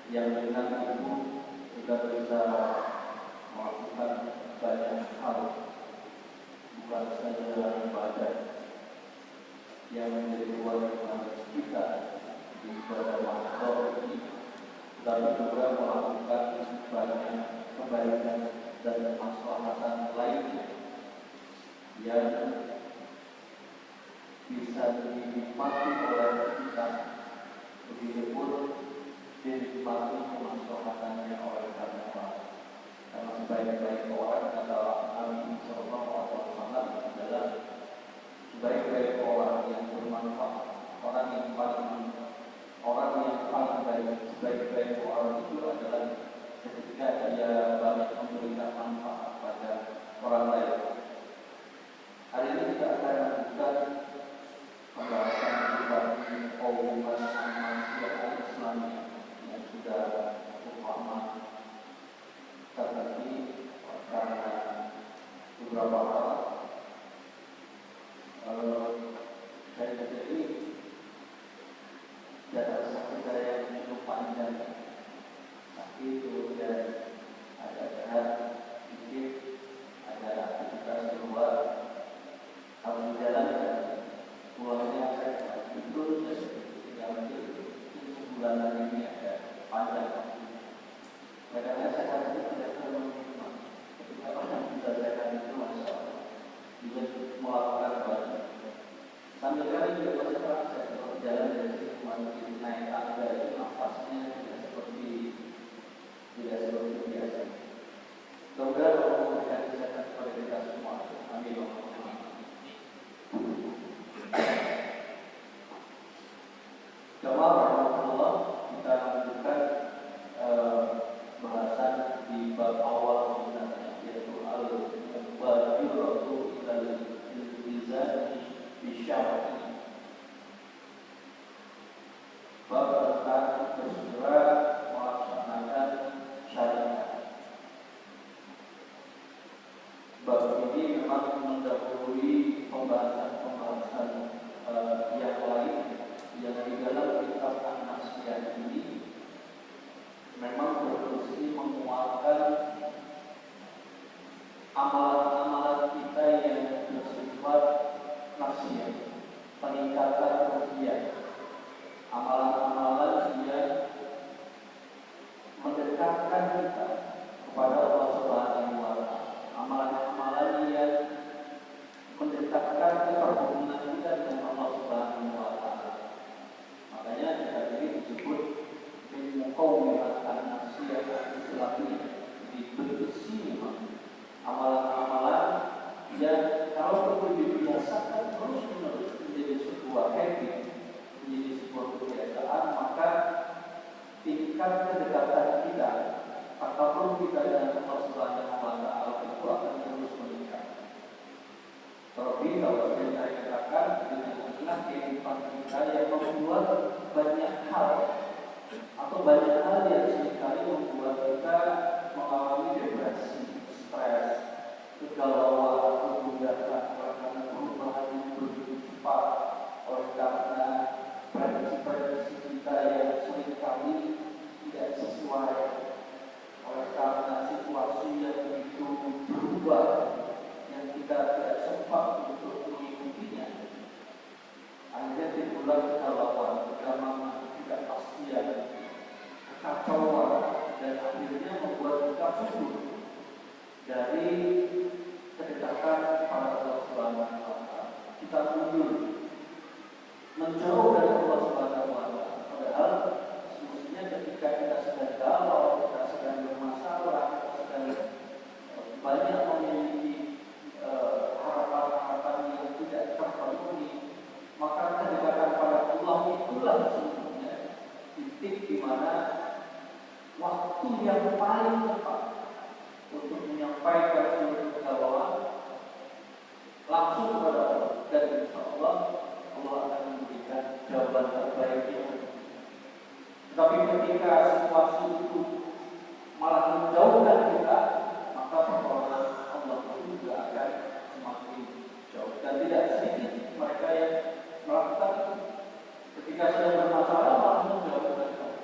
yang dengan itu kita bisa melakukan banyak hal, bukan saja ibadah yang menjadi kewajiban kita di pada masa ini, tapi juga melakukan banyak kebaikan dan kemaslahatan lainnya yang bisa dinikmati oleh kita, begitupun dinikmati kemaslahatannya oleh banyak orang. Karena sebaik-baik orang adalah Nabi Sallallahu Alaihi Wasallam adalah sebaik-baik orang yang bermanfaat, orang yang paling baik. Sebaik-baik orang itu adalah ketika dia banyak memberikan manfaat pada orang lain. Hari ini kita akan lanjutkan pembahasan tentang hubungan manusia Islamnya yang sudah cukup lama terjadi karena beberapa hal. Saya jadi data saksi saya yang cukup panjang, tapi kemudian ada jahat sedikit, ada aktivitas keluar, kalau jalan dan pulangnya saya betul dan tinggal sebulan ini ada panjang. Karena saya kasih tidak terlalu ketika orang mengerjakan itu masalah juga melakukan banyak. Sambil kali juga masih terasa kalau jalan dari sini mungkin naik tangga itu nafasnya tidak seperti biasa. Semoga Allah memberikan kesehatan kepada kita semua. Amin. Jemaah rahmatullah, kita lanjutkan bahasan di bab awal sebenarnya, yaitu al-wajibatu ilal iltizam bisyar'i. Bab tentang bersegera melaksanakan syariat. Bab ini memang mendahului pembahasan yang lain yang di dalam kitab An-Nasiyah ini memang berfungsi menguatkan amalan-amalan kita yang bersifat nasihat, peningkatan ruhiyah, amalan-amalan yang mendekatkan kita kepada Allah Subhanahu wa Ta'ala, amalan-amalan yang mendekatkan perhubungan kita dengan Allah Subhanahu wa Ta'ala. Makanya kita ini disebut muqawwimat an-nasiyah Islamiyah, diberisi amalan-amalan yang kalau perlu dibiasakan terus-menerus menjadi sebuah habit, menjadi sebuah kebiasaan, maka tingkat kedekatan kita ataupun kita dengan Allah Subhanahu wa Ta'ala itu akan terus meningkat. Terlebih kalau saya katakan dengan kehidupan kita yang membuat banyak hal atau banyak hal yang seringkali membuat kita mengalami depresi, stres, kegalauan, kegundahan karena perubahan yang begitu cepat, oleh karena prediksi kita yang seringkali tidak sesuai, oleh karena situasi yang begitu berubah yang kita tidak sempat untuk mengikutinya. Akhirnya timbullah kegalauan, kegamangan, ketidakpastian, kekacauan, dan akhirnya membuat kita mundur dari kedekatan kepada Allah Subhanahu wa Ta'ala. Kita mundur, menjauh dari Allah Subhanahu wa Ta'ala. Padahal semestinya ketika kita sedang galau, kita sedang bermasalah, kita sedang banyak memiliki harapan-harapan yang tidak terpenuhi, maka kedekatan pada Allah itulah sesungguhnya titik di mana waktu yang paling tepat untuk menyampaikan seluruh kegalauan langsung kepada Allah, dan insya Allah Allah akan memberikan jawaban terbaiknya. Tapi ketika situasi itu malah menjauhkan kita, maka pertolongan Allah juga akan semakin jauh. Dan tidak sedikit mereka yang melakukan ketika sedang bermasalah malah menjauhkan Allah.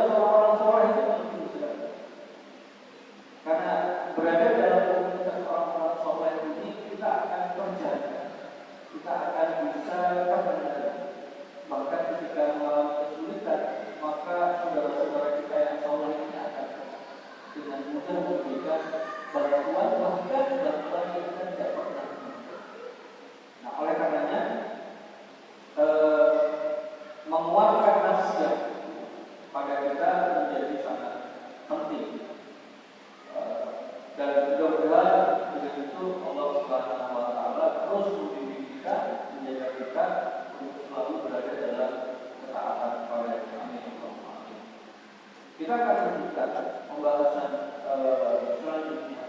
komunitas orang-orang soleh itu penting sekali. Karena berada dalam komunitas orang-orang soleh ini kita akan terjaga, kita akan bisa terkendali. Bahkan ketika mengalami kesulitan, maka saudara-saudara kita yang soleh ini akan dengan mudah memberikan bantuan, bahkan bantuan yang kita tidak pernah. Nah, oleh karenanya menguatkan nasihat pada kita menjadi sangat penting. Dan mudah-mudahan dengan itu Allah Subhanahu wa Ta'ala terus membimbing kita, menjaga kita untuk selalu berada dalam ketaatan kepada Amin. Kita akan lanjutkan pembahasan selanjutnya.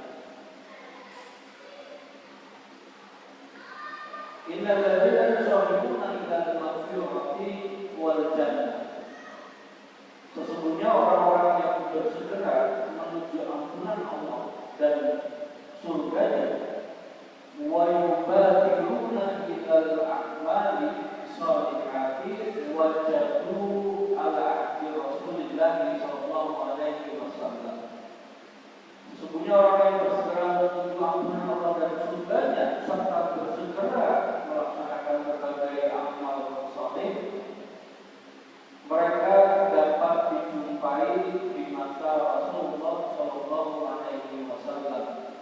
Innal ladzina yusari'una ila al-maghfirati wal jannah. Sesungguhnya orang-orang yang bersegera menuju ampunan Allah dan surganya, wa yubadiruna ila al-a'mali shalihati wajadu ala ahdi Rasulillah sallallahu alaihi wasallam. Sesungguhnya orang yang bersegera menuju ampunan Allah dan surganya serta bersegera melaksanakan berbagai amal saleh, mereka dapat dijumpai di masa Rasulullah sallallahu alaihi wasallam.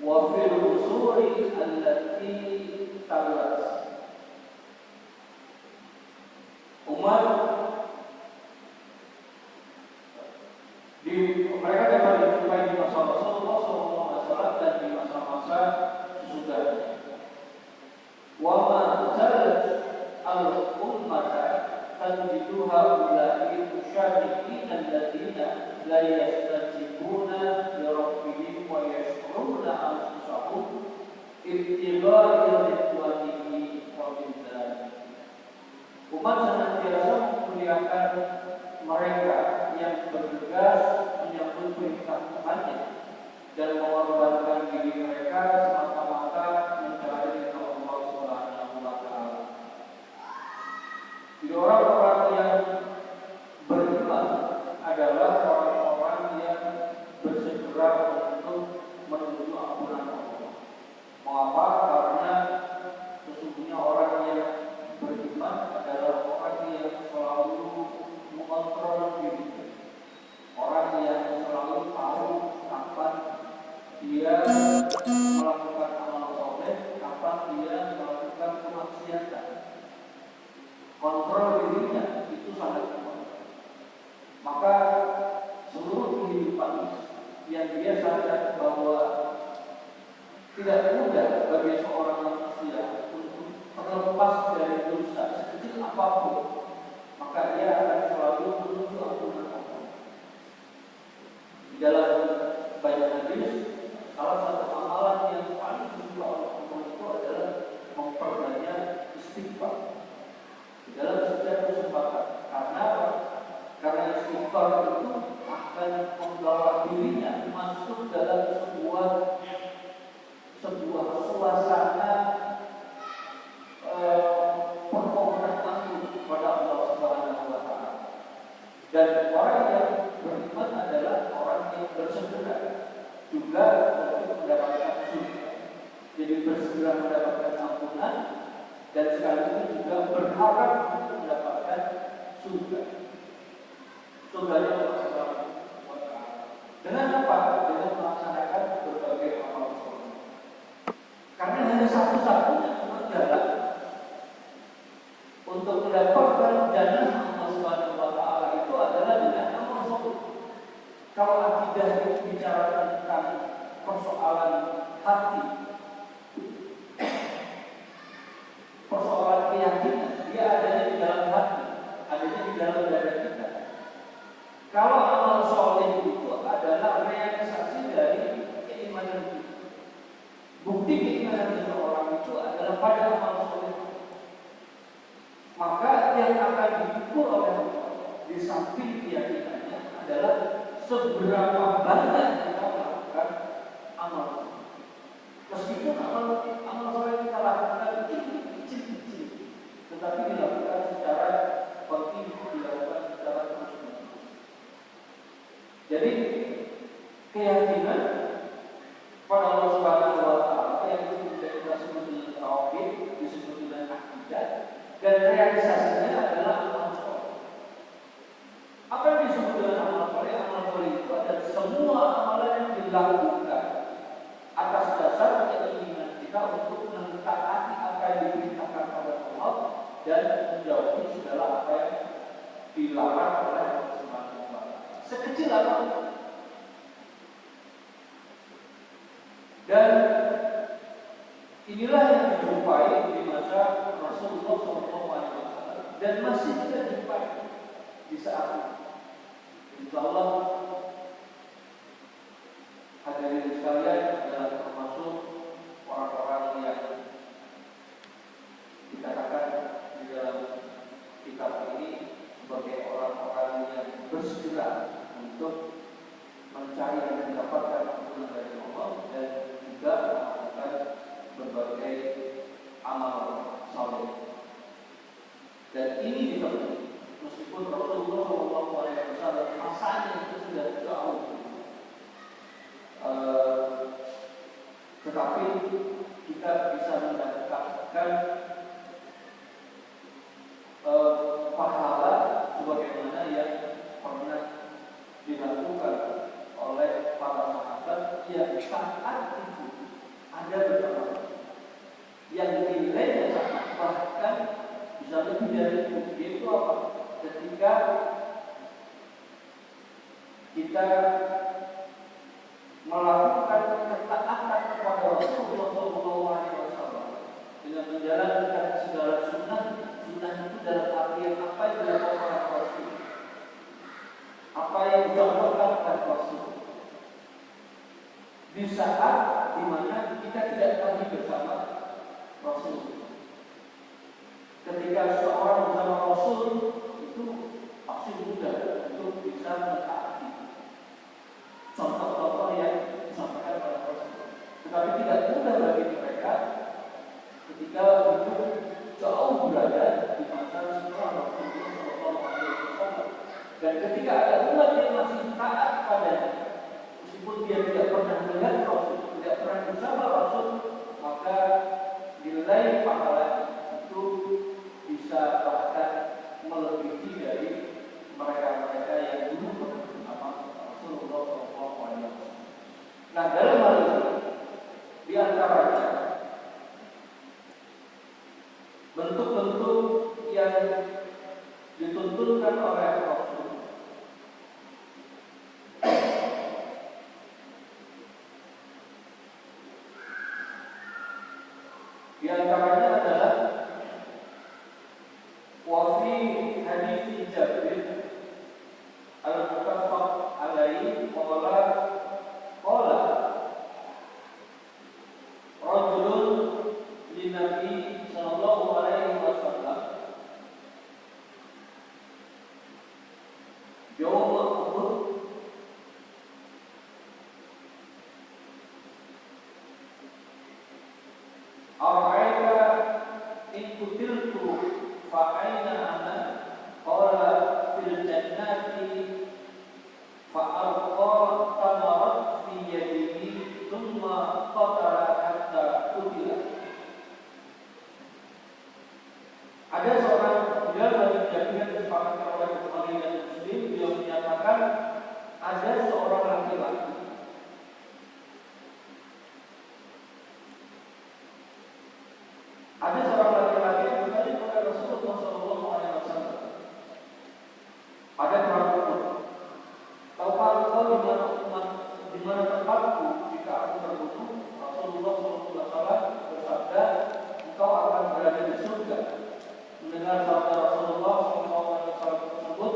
Wa fil usuri allati talas. Mereka dapat dijumpai di masa Rasulullah SAW dan di masa-masa sesudahnya. Wa ma zalat al-ummata tajiduha ulai musyadiqin alladziina la yastajibuna li rabbihim wa yashkuruna anfusahum ibtigha'a ridwanihi wa bidzalik. Umat senantiasa memuliakan mereka yang bergegas menyambut perintah Tuhannya dan mengorbankan diri mereka semata-mata mencari ridha Allah Subhanahu wa Ta'ala. Jadi orang-orang yang beriman adalah orang-orang yang bersegera untuk menuju ampunan Allah. Mengapa? Karena sesungguhnya orang yang beriman adalah orang yang selalu mengontrol diri. Orang yang selalu tahu kapan dia melakukan amal soleh, kapan dia melakukan kemaksiatan. Kontrol dirinya itu sangat penting. Maka seluruh kehidupan yang dia sadar bahwa tidak mudah bagi seorang manusia untuk terlepas dari dosa sekecil apapun, maka dia akan selalu menuju ampunan Allah. Di dalam banyak hadis, salah satu amalan yang paling disukai oleh Allah itu adalah memperbanyak istighfar di dalam setiap kesempatan. Karena istighfar itu akan membawa dirinya masuk dalam sebuah suasana permohonan ampun kepada Allah Subhanahu wa Ta'ala. Dan orang yang beriman adalah orang yang bersegera juga untuk mendapatkan surga. Jadi bersegera mendapatkan ampunan dan sekaligus juga berharap untuk mendapatkan surga. Surganya Allah Subhanahu wa Ta'ala. Dengan apa? Dengan melaksanakan berbagai amal soleh. Karena hanya satu-satunya jalan untuk mendapatkan jannah Allah Subhanahu wa Ta'ala itu adalah dengan amal soleh. Kalau akidah itu bicara tentang persoalan hati, persoalan keyakinan, dia adanya di dalam hati, adanya di dalam dada kita. Kalau amal soleh itu adalah realisasi dari keimanan kita. Bukti keimanan seseorang itu adalah pada amal soleh. Maka yang akan diukur oleh Allah di samping keyakinannya adalah seberapa banyak kita melakukan amal soleh. Meskipun amal soleh kita lakukan kecil-kecil, tetapi dilakukan secara kontinu, dilakukan secara terus-menerus. Jadi keyakinan pada Allah Subhanahu wa taala yang itu kita sebut dengan tauhid, disebut dengan akidah, dan realisasinya adalah amal soleh. Apa yang disebut dengan amal soleh? Amal soleh itu adalah semua amalan yang dilakukan atas dasar keinginan kita untuk mentaati apa yang diperintahkan pada Allah dan menjauhi segala apa yang dilarang oleh Allah Subhanahu wa taala. Sekecil apapun. Dan inilah yang dijumpai di masa Rasulullah SAW dan masih kita jumpai di saat ini. Insyaallah hadirin sekalian adalah termasuk orang-orang yang dikatakan di dalam kitab ini sebagai orang-orang yang bersegera untuk mencari dan mendapatkan ampunan dari Allah dan juga melakukan berbagai amal saleh. Dan ini ditemui meskipun Rasulullah SAW masanya itu sudah jauh, tetapi kita bisa mendapatkan pahala sebagaimana yang pernah dilakukan oleh para sahabat yang saat itu ada bersama, yang nilainya sama, bahkan bisa lebih dari itu apa? Ketika kita melakukan ketaatan kepada Rasulullah SAW dengan menjalankan segala sunnah itu dalam artian apa yang dilakukan oleh Rasul, apa yang dicontohkan oleh Rasul di saat dimana kita tidak lagi bersama Rasul. Ketika seorang bersama Rasul itu pasti mudah untuk bisa mentaati contoh-contoh yang disampaikan oleh Rasul, tetapi tidak mudah bagi mereka ketika hidup jauh berada di masa setelah Rasulullah SAW. Dan ketika ada umat yang masih taat padanya, meskipun dia tidak pernah melihat Rasul, tidak pernah bersama Rasul, maka nilai pahala itu bisa bahkan melebihi dari mereka-mereka yang dulu pernah bersama Rasulullah SAW. Nah, dalam hal ini di antaranya bentuk-bentuk yang dituntunkan oleh Rasul di antaranya adalah wafi hadis Jabir al-Muttafaq alaihi qala rajulun li Nabi sallallahu alaihi wasallam yawm Uhud ara'aita in kutiltu fa aina ana qala fil jannati fa alqa tamarat fi yadihi thumma qatala hatta qutila. Ada seorang dia dari Jabir disepakati oleh Bukhari dan Muslim, dia menyatakan ada seorang laki-laki yang bertanya kepada Rasulullah SAW pada perang Uhud, tahukah engkau di mana tempatku jika aku terbunuh? Rasulullah SAW bersabda, engkau akan berada di surga. Mendengar sabda Rasulullah SAW tersebut,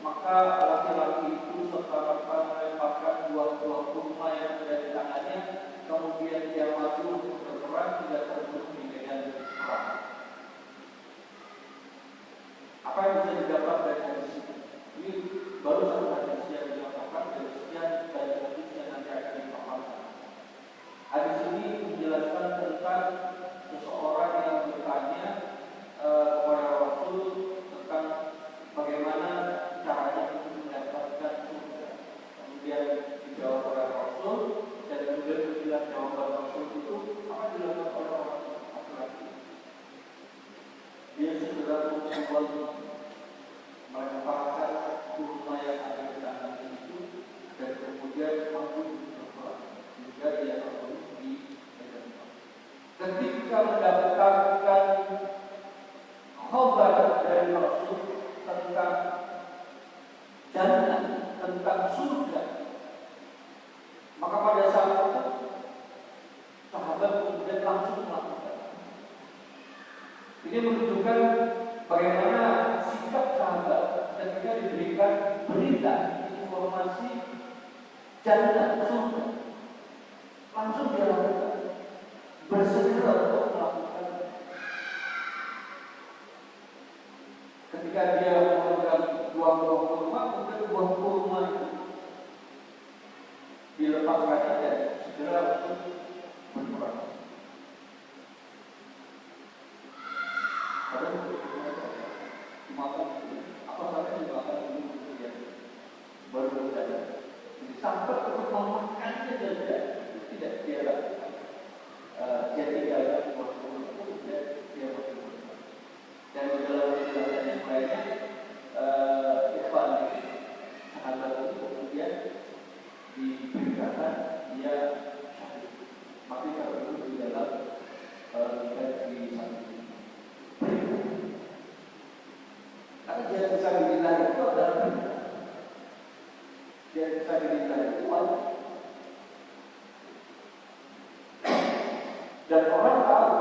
maka laki-laki itu serta-merta melemparkan buah-buah kurma yang ada di tangannya, kemudian dia maju untuk berperang hingga terbunuh di medan perang. Apa yang bisa didapat dari hadis ini? Ini baru satu hadis yang dilakukan dari sekian banyak hadis yang nanti akan dipaparkan. Hadis ini menjelaskan tentang seseorang yang bertanya kepada Rasul tentang bagaimana caranya untuk mendapatkan surga. dijawab oleh Rasul, dan kemudian ketika jawaban Rasul itu apa dilakukan oleh orang laki-laki? Dia segera membuat melemparkan kurma yang ada di tangan itu dan kemudian mampu berperang hingga dia terbunuh di medan perang. Ketika mendapatkan khabar dari Rasul tentang jannah, tentang surga, maka pada saat itu sahabat kemudian langsung melakukan. Ini menunjukkan bagaimana sikap sahabat ketika diberikan berita, informasi jannah, surga, langsung dia lakukan, bersegera untuk melakukan. Ketika dia mengeluarkan buah kurma, kemudian buah kurma itu dilepaskan dan segera untuk berperang. Pada apa saja juga akan kemudian baru berjalan. Jadi sampai untuk memakannya saja tidak dia lakukan. Dia tinggalkan buah kurma itu dan dia berperang. Dan dalam penjelasan yang lainnya, Irfan sahabat itu kemudian diberitakan dia syahid. Maka kalau itu di dalam versi satu. Karena dia bisa dibilang itu adalah berita. Dia bisa dibilang itu wajib. Dan orang tahu,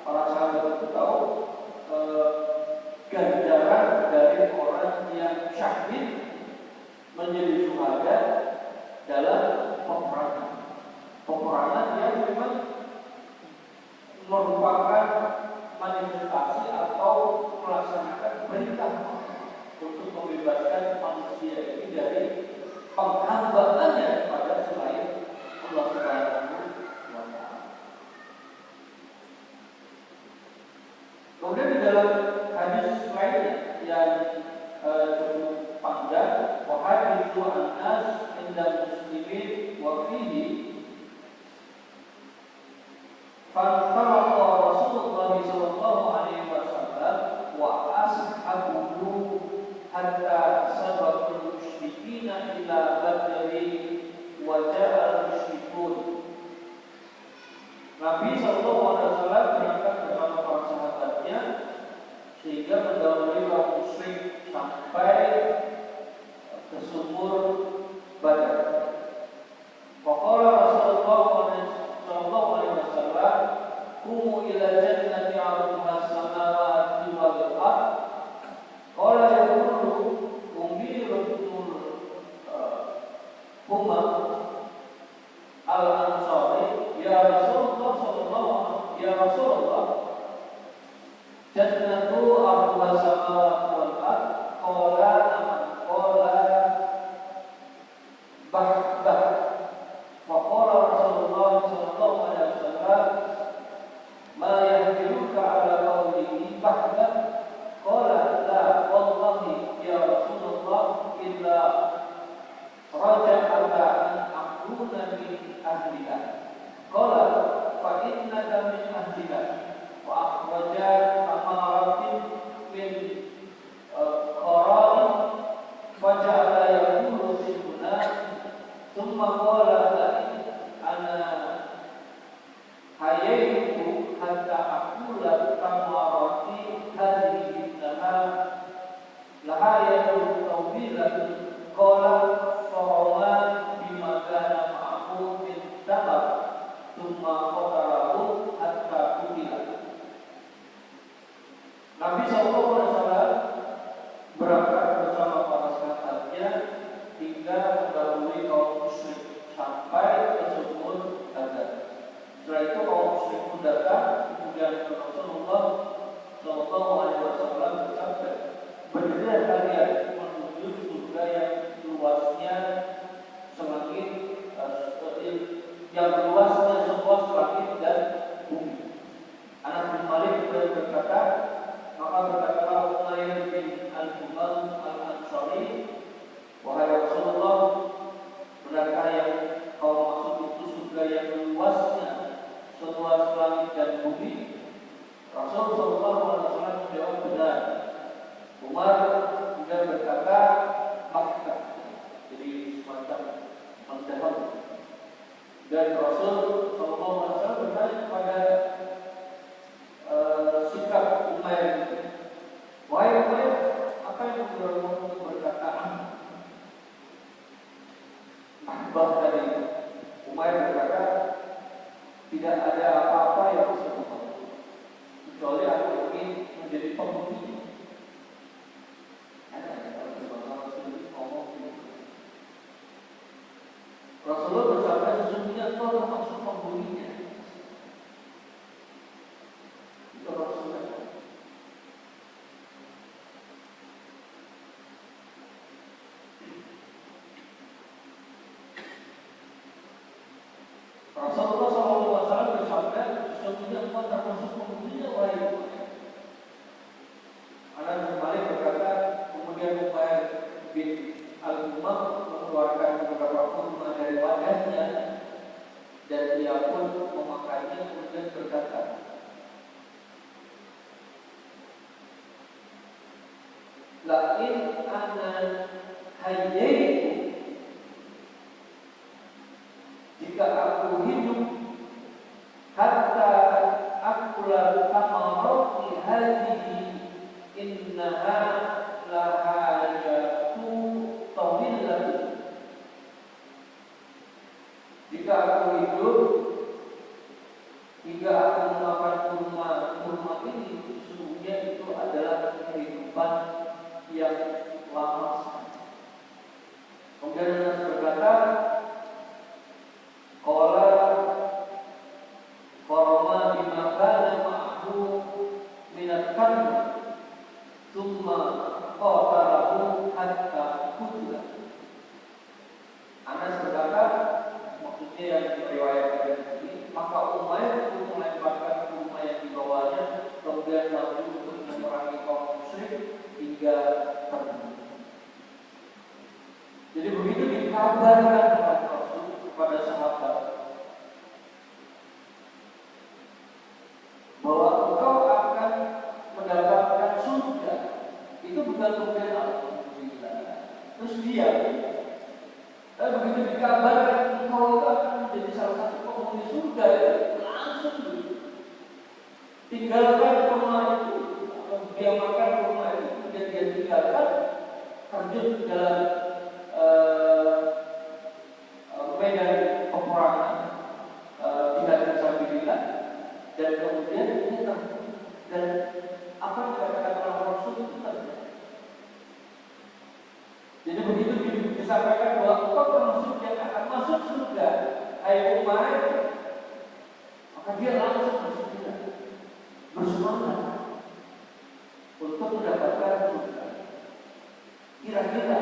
para sahabat itu tahu ganjaran dari orang yang syahid menjadi syuhada dalam peperangan yang memang merupakan manifestasi atau melaksanakan perintah untuk membebaskan manusia ini dari penghambaannya kepada selain Allah Subhanahu wa Ta'ala. Kemudian di dalam hadis lainnya yang cukup panjang, wa hadithu an-nas inda muslimin wa fihi fantalaqa Rasulullah sallallahu alaihi wasallam wa ashabuhu hatta sabaqul musyrikina ila badri wa ja'al musyrikun. Nabi sallallahu alaihi wasallam berangkat bersama para sahabatnya sehingga mendahului orang musyrik sampai ke sumur Badar. Faqala Rasulullah sallallahu alaihi wasallam, "Qumu ila jannati 'arduha as-samawati wal ardh." Qala yaqulu umirul Umar al-Ansari, "Ya Rasulullah sallallahu alaihi ya Rasulullah, jannatu arduha samawati wal ardh." Qala aman, qala bah. Faqala Rasulullah sallallahu alaihi wasallam, "Ma yahdiruka ala qawlihi bah." Qala la wallahi ya Rasulullah illa raja'aka an akuna min ahlika. Qala fa innaka min ahlika wa akhraja amaratin min qara'in faja'ala yaqulu fil nas thumma qala la ana hayaitu hatta aqula kamarati hadhihi laha yaqulu tawbilatun. Qala farawan bima kana ma'ahu min tamar thumma qatalahu hatta qutila. Nabi sallallahu alaihi wasallam Bahkan Umair berkata, tidak ada apa-apa yang bisa membantu kecuali aku ingin menjadi pembunuh. Rasulullah bersabda, sesungguhnya kau termasuk pembunuhnya. Itu Rasulullah. Rasulullah SAW bersabda, sesungguhnya kau termasuk pembunuhnya, wahai Umair. Anas bin Malik berkata, kemudian Umair bin Al-Umam mengeluarkan beberapa kurma dari wadahnya dan dia pun memakannya, kemudian berkata, "Lain ana hayyaitu, jika aku hidup hatta akula tamarati hadhihi innaha lahajatu tawilatu." Jika aku hidup hingga aku memakan kurma ini, sesungguhnya itu adalah kehidupan yang lama sekali. Kemudian Anas berkata, qala farama bima kana ma'hu min al-kalb thumma qatalahu hatta qutila. Anas berkata, maksudnya yang diriwayatkan di sini, maka Umair itu melemparkan kurma yang dibawanya, kemudian maju untuk memerangi kaum musyrik hingga terbunuh. Jadi begitu dikabarkan oleh Rasul kepada sahabat bahwa engkau akan mendapatkan surga, itu bukan kemudian alhamdulillah terus dia. Dan begitu dikabarkan engkau akan menjadi salah satu penghuni surga, langsung tinggalkan rumah itu, atau dia makan rumah itu, kemudian dia tinggalkan, terjun ke dalam medan peperangan, jihad fisabilillah, dan kemudian dia terbunuh. Dan apa yang dikatakan oleh Rasul itu terjadi. Jadi begitu disampaikan bahwa engkau termasuk yang akan masuk surga, hai Umair, maka dia langsung masuk surga, bersemangat untuk mendapatkan surga. Kira-kira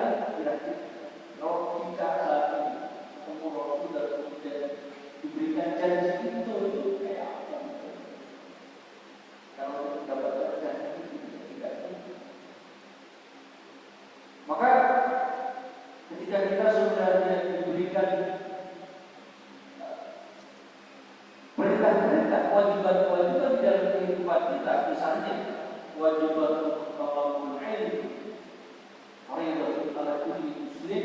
kalau kita saat ini ketemu Rasul dan kemudian diberikan janji itu kayak apa? Kalau kita mendapatkan janji itu tidak tentu. Maka ketika kita sudah diberikan perintah-perintah, kewajiban-kewajiban di dalam kehidupan kita, misalnya kewajiban talabul ilm, fardhu ala kulli muslim,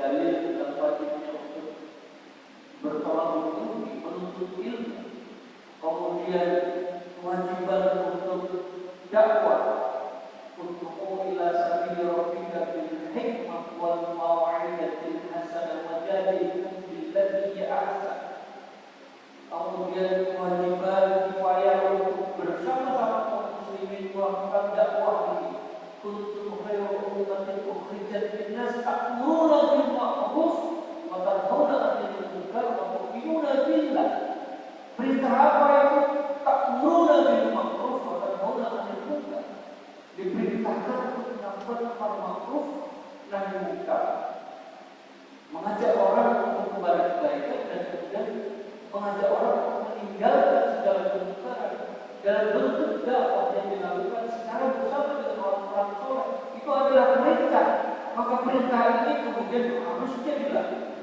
dalil dan wajibnya untuk bertolak ilmu, menuntut ilmu, kemudian kewajiban untuk dakwah, untuk ila sabili rabbika bil hikmah wal mau'izatil hasanah wajadilhum billati hiya ahsan. Kemudian kewajiban kifayah untuk bersama-sama kaum muslimin melakukan dakwah ini. Kuntum khairu ummatin ukhrijat lin-nas ta'muruna bil ma'ruf wa tanhauna 'anil munkar wa tu'minuna billah. Perintah apa itu? Ta'muruna bil ma'ruf wa tanhauna 'anil munkar. Diperintahkan untuk melakukan amar ma'ruf nahi munkar, mengajak orang untuk kepada kebaikan, dan kemudian mengajak orang untuk meninggalkan segala kemungkaran dalam bentuk dakwah yang dilakukan secara bersama dengan orang-orang soleh. Itu adalah perintah. Maka perintah ini kemudian harusnya dilakukan.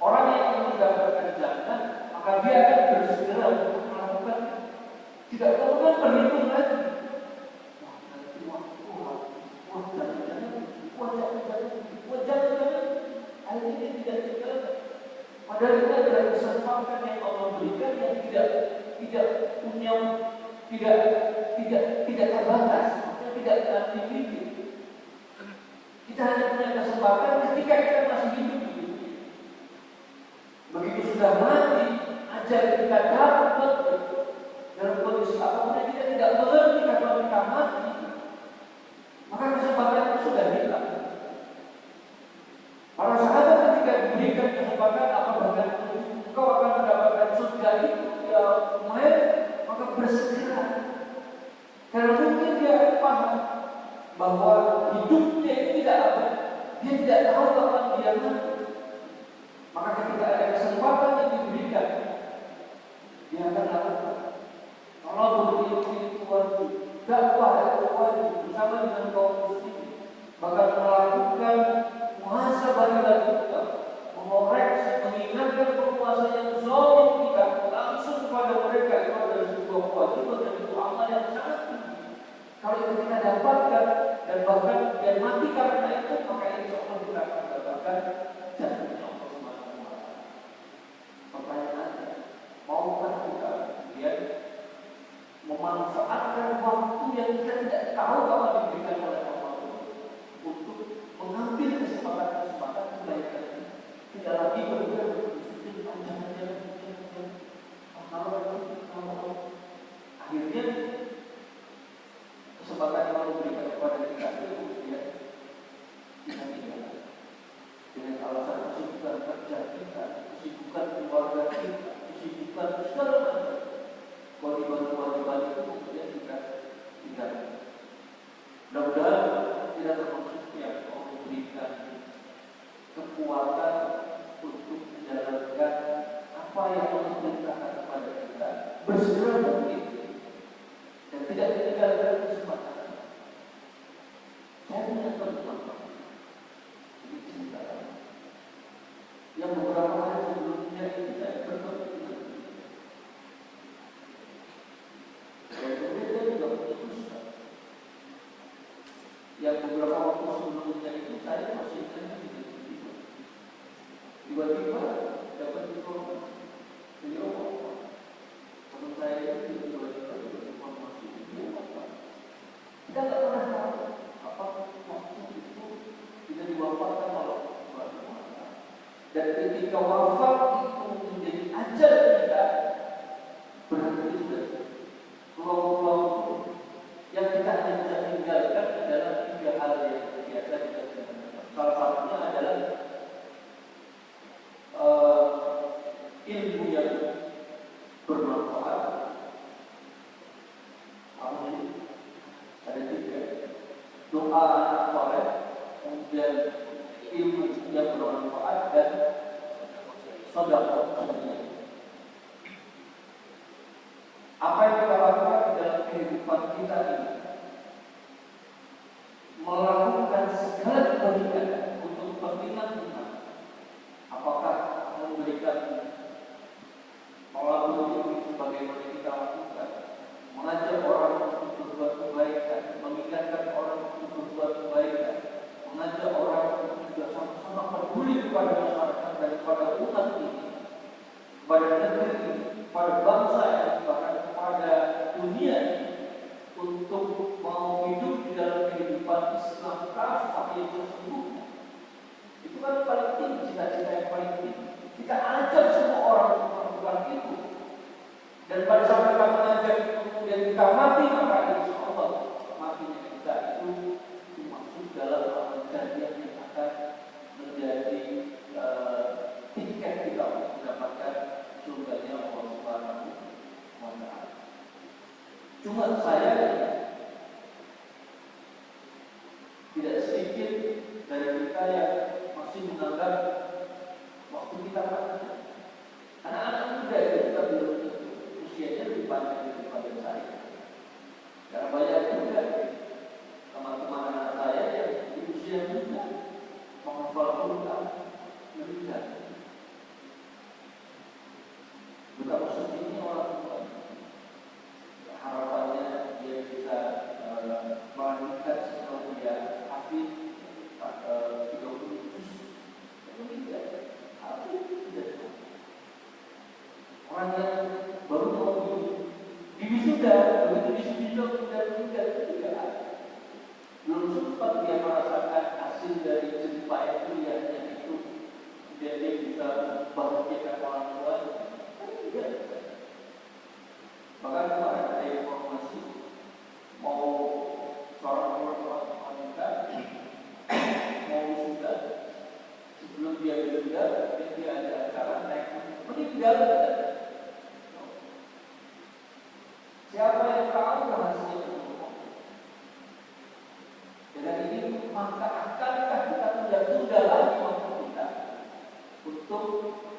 Orang yang ingin mendapatkan jannah, maka dia akan bersegera untuk melakukan. Tidak kemudian berhitung lagi. Jangan-jangan hal ini tidak dijalankan. Padahal itu adalah kesempatan yang Allah berikan yang tidak punya, tidak terbatas, tidak dimiliki. Kita hanya punya kesempatan ketika kita masih hidup di dunia. kita dapat dalam kondisi apapun kita tidak mengerti kalau kita mati, maka kesempatan itu sudah hilang. Para sahabat ketika diberikan kesempatan apabila engkau akan mendapatkan surga itu, ya Umair, maka bersegera. Karena mungkin dia paham bahwa hidupnya itu tidak ada, dia tidak tahu kapan dia mati. Maka ketika ada kesempatan yang diberikan, dia akan lakukan. Kalau begitu wajib, dakwah itu wajib bersama dengan kaum muslimin, bahkan melakukan muhasabah kita, mengoreksi, mengingatkan penguasa yang zalim kita langsung kepada mereka. Itu adalah sebuah kewajiban dan itu amal yang sangat tinggi. Kalau itu kita dapatkan dan bahkan dia mati karena itu, maka insya Allah kita akan mendapatkan jannah Allah Subhanahu wa Ta'ala. Pertanyaannya, maukah kita kemudian memanfaatkan waktu yang kita tidak tahu kapan diberikan oleh Allah untuk mengambil kesempatan kebaikan ini? Tidak lagi berbuat akhirnya kesempatan yang Allah berikan kepada kita itu kemudian kita tinggal dengan alasan kesibukan kerja kita, kesibukan keluarga kita, kesibukan segala macam kewajiban itu kemudian kita tinggal. Mudah-mudahan tidak termasuk yang Allah berikan kekuatan untuk menjalankan apa yang Allah perintahkan kepada kita bersegera mungkin dan tidak ditinggalkan kesempatan. Saya punya teman-teman ini cerita yang beberapa hari sebelumnya itu saya bertemu dengan dia juga punya yang beberapa waktu sebelumnya itu saya masih tiba-tiba dapat informasi beliau teman saya itu tiba-tiba dapat informasi dia apa kita nggak pernah tahu apa waktu itu tidak diwafatkan oleh Allah. Dan ketika wafat itu menjadi ajal kita, berarti sudah peluang-peluang yang kita hanya bisa tinggalkan adalah 3 hal yang biasa kita tinggalkan. Salah satunya adalah ilmu yang bermanfaat. Ada 3. Doa anak soleh, kemudian ilmu yang bermanfaat dan sedekah. Apa yang kita lakukan di dalam kehidupan kita ini, melakukan segala kebaikan untuk kepentingan umat. Apakah memberikan melalui sebagaimana kita lakukan, mengajak orang untuk berbuat kebaikan, mengingatkan orang untuk berbuat kebaikan, mengajak orang untuk juga sama-sama peduli kepada masyarakat dan kepada umat ini, kepada negeri ini, kepada bangsa ini, bahkan kepada dunia ini, untuk mau hidup di dalam kehidupan Islam kafah yang sesungguhnya. Itu kan paling tinggi, cita-cita yang paling tinggi. Kita ajak semua orang untuk melakukan itu. Dan pada saat kita mengajak kemudian kita mati, maka insya Allah matinya kita itu dimaksud dalam amal jariah yang akan menjadi tiket kita untuk mendapatkan surganya Allah Subhanahu wa Ta'ala. Cuma saya tidak sedikit dari kita yang masih menganggap waktu kita mati. Anak-anak muda itu kita belum usianya lebih panjang daripada saya. Karena banyak juga teman-teman anak saya yang di usia muda menghafal Quran meninggal. Betapa sedihnya orang tua. Harapannya dia bisa melanjutkan setelah dia hafid 30 juz. Meninggal. Hafid tidak. Orang yang baru mau di wisuda, begitu wisuda sudah meninggal itu juga ada. Belum sempat dia merasakan hasil dari jeripaya kuliahnya itu, dia bisa membahagiakan orang tua. Tidak. dia meninggal, dia ada acara naik meninggal. Siapa yang tahu rahasia itu? Dengan ini maka akankah kita tunda-tunda lagi waktu kita untuk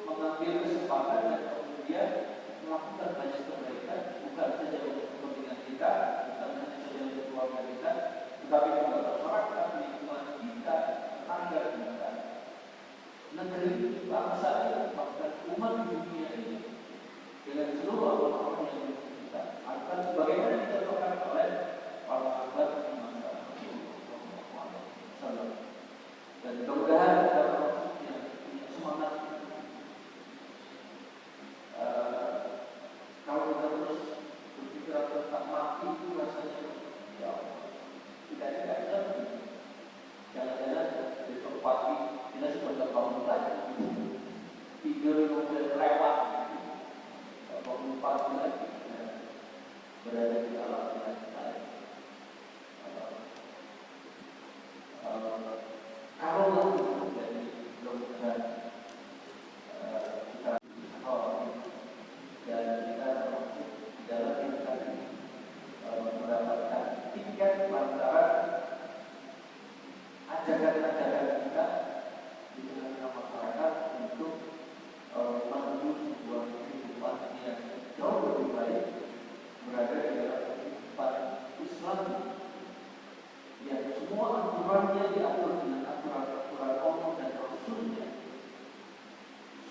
mengambil kesempatan dan kemudian melakukan banyak kebaikan, bukan saja untuk kepentingan kita, bukan saja untuk keluarga kita, tetapi juga masyarakat, lingkungan kita, tetangga kita, negeri, bangsa ini, bahkan umat di dunia ini, dengan seluruh orang-orang yang mengikuti kita, akan sebagaimana dicontohkan oleh para sahabat di masa Rasulullah. Dan mudah-mudahan ada orang yang punya semangat. Kalau kita terus berpikir tentang mati itu rasanya ya tidak ngerti. Jangan-jangan besok pagi kita sudah bangun lagi, tidur kemudian lewat, bangun pagi lagi berada di alam yang lain. Kalau lagi menjadi mudah-mudahan kita dan kita termasuk di dalam kita mendapatkan tiket lantaran ajakan-ajakan kita di tengah masyarakat untuk menuju sebuah kehidupan yang jauh lebih baik, berada di dalam kehidupan Islam yang semua aturannya diatur dengan aturan-aturan Allah dan Rasulnya.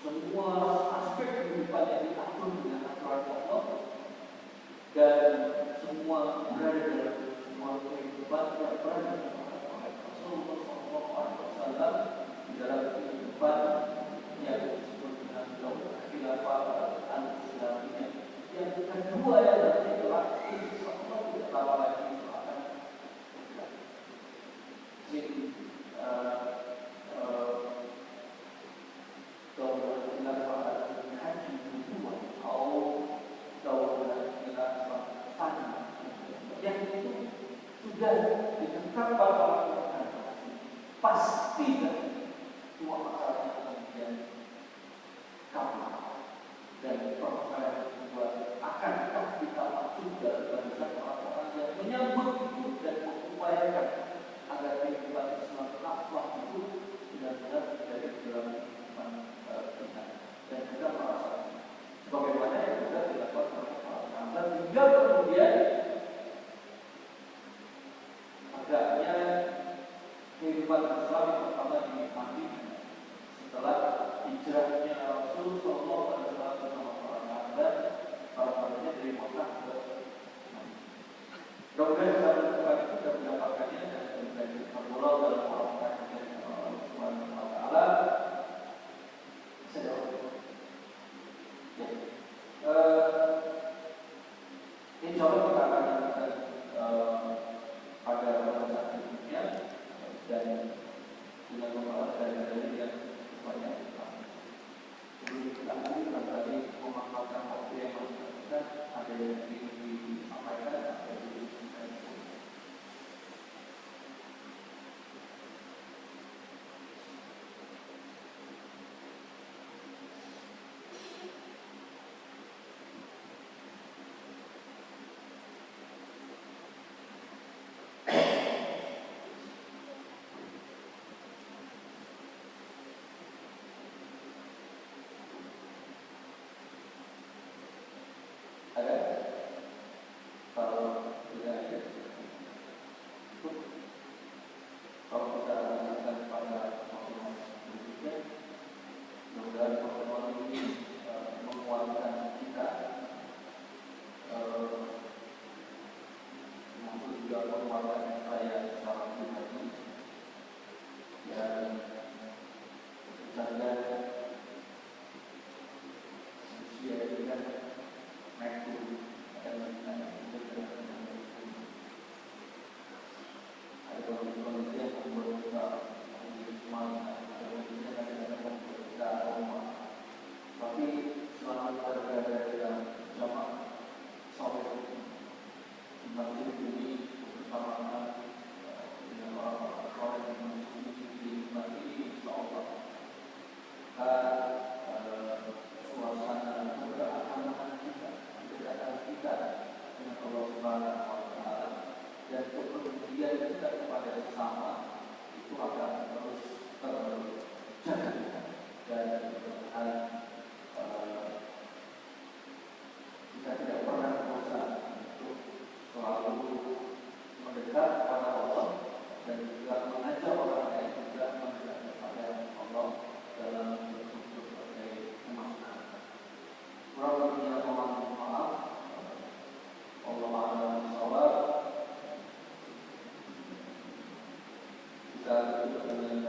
Semua aspek kehidupan yang diatur dengan aturan Allah dan semua berada dalam semua kehidupan yang berada oleh Rasulullah SAW di dalam kehidupan yang disebut dengan khilafah al-Islamiyah. Yang kedua adalah insyaallah tidak lama lagi akan jadi yang itu sudah ditetapkan oleh pasti semua masalahnya kemudian kalah dan permasalahan kedua akankah kita masuk dalam barisan orang-orang yang menyambut itu dan mengupayakan agar kehidupan Islam nafas itu benar-benar menjadi dalam kehidupan kita dan kita merasa sebagaimana yang sudah dilakukan oleh para sahabat hingga kemudian agaknya kehidupan Islam yang pertama dinikmati setelah hijrahnya Rasul Sallallahu Alaihi Wasallam bersama para sahabat, para sahabatnya dari Mekah ke Madinah. Kemudian sahabat itu sudah mendapatkannya dan menjadi terpulau dalam orang-orang yang Allah Subhanahu Wa Taala. Insya Allah kita akan lanjutkan pada saat berikutnya dan dengan membahas dari yang banyak. Sebelum kita lanjut, tadi memanfaatkan waktu yang masih ada, ada yang ingin disampaikan, ada yang ingin disampaikan. Ada? Kalau tidak ada, kalau kita lanjutkan pada pertemuan berikutnya, mudah-mudahan pertemuan ini menguatkan kita, maksud juga menguatkan saya secara pribadi dan misalnya usia ini kan naik turun dan ada kondisi yang membuat kita menjadi semangat, kondisinya kadang-kadang membuat kita trauma. Tapi selama kita berada dalam zaman soleh masjid ini bersama dengan orang-orang soleh yang mencuci lingkungan ini, insya Allah ketika itu dengan